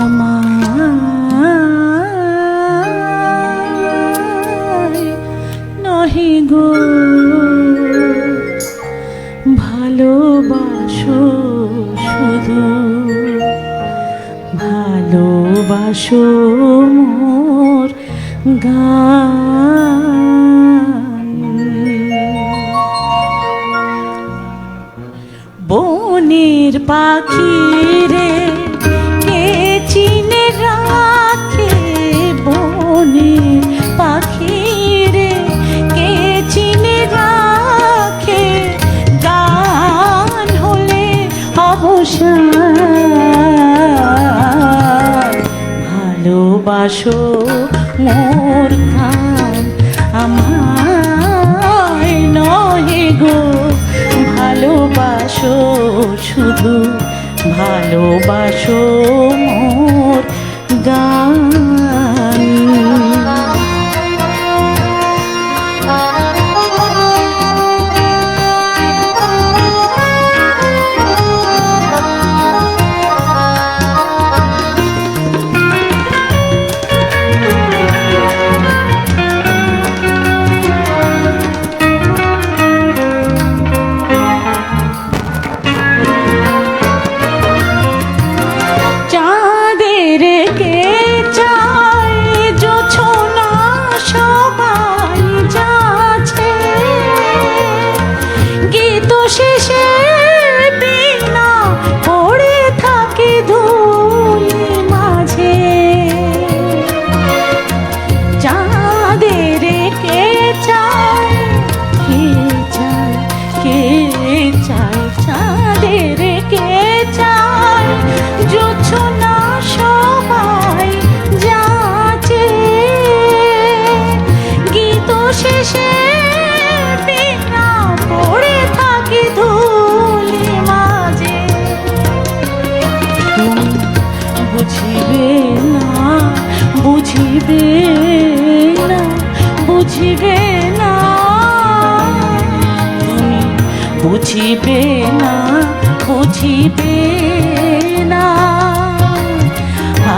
আমায় নহি গো ভালোবাসো, শুধু ভালোবাসো মোর গান। বনের পাখি রে কে চিনে রাখে, বনের পাখি রে কে চিনে রাখে, গান হলে অবসান। ভালোবাসো মোর গান আমায় নহে গো ভালোবাসো, শুধু ভালোবাসো মোর গান। শেষে বিনা পড়ে থাকে ধুলি মাঝে, চাঁদের কে চায়, কে চায়, কে চায়, চাঁদের কে চায়, জোছনা সবাই যাচ্ছে, গীত শেষে বিনা পড়ে ধুলি মাঝে। বুঝিবে না, বুঝিবে না, বুঝিবে না, তুমি বুঝিবে না, বুঝিবে না।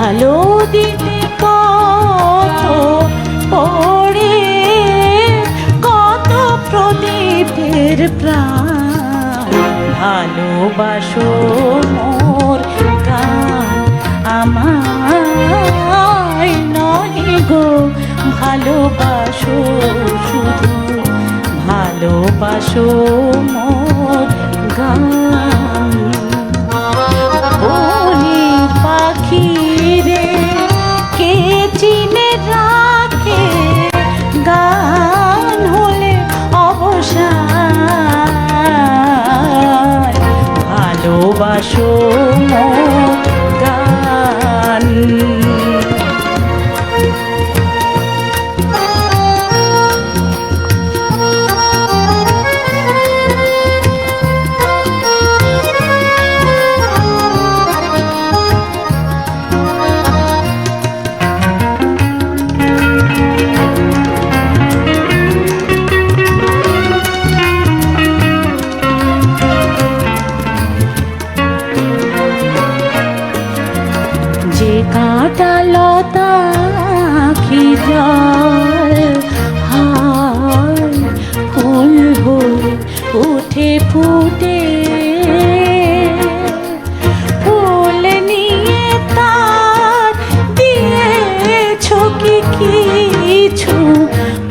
আলো দিতে কত পড়ে, কত প্রদীপের প্রাণ। ভালোবাসো মোর গান আমায় নহে গো ভালোবাসো, শুধু ভালোবাসো মোর গান। বনের পাখি রে কে চিনে রাখে, গান হলে অবসান। ভালোবাসো মোর গান। কাঁটা লতা আঁখি জল হায়, ফুল হয়ে উঠে ফুটে, ফুল নিয়ে তার দিয়েছ কি কিছু,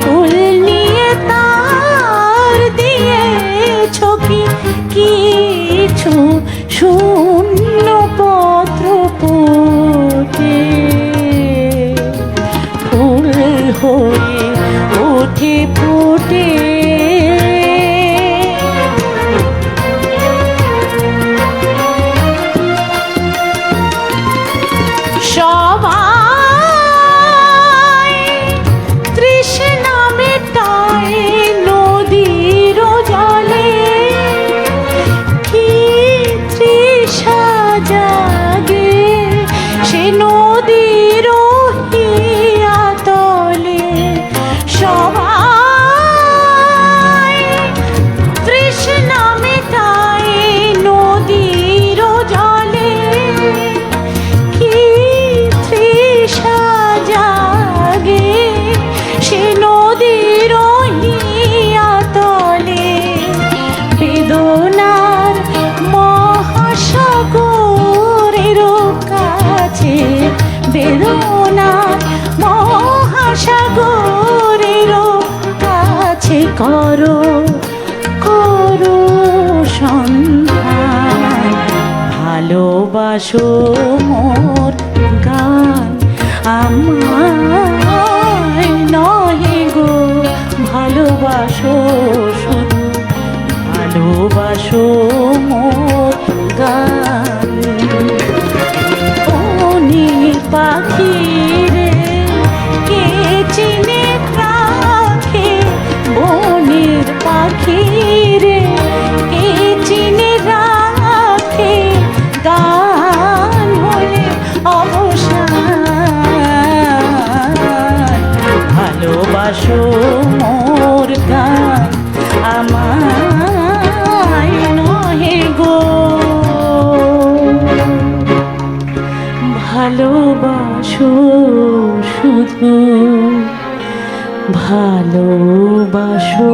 ফুল নিয়ে তার দিয়েছ কি কিছু, শূন্য পত্র পড়ে ফুল হয়ে ওঠে ফুটে। করো করো সন্ধান, ভালোবাসো মোর গান আমায় নহে গো, ভালোবাসো শুধু ভালোবাসো মোর গান। বনের পাখি রে কে চিনে রাখে, বনের পাখি রে কে চিনে রাখে, গান হলে অবসান, ভালোবাসো মোর গান আমায় নহে গো, ভালোবাসো শুধু ভালোবাসো।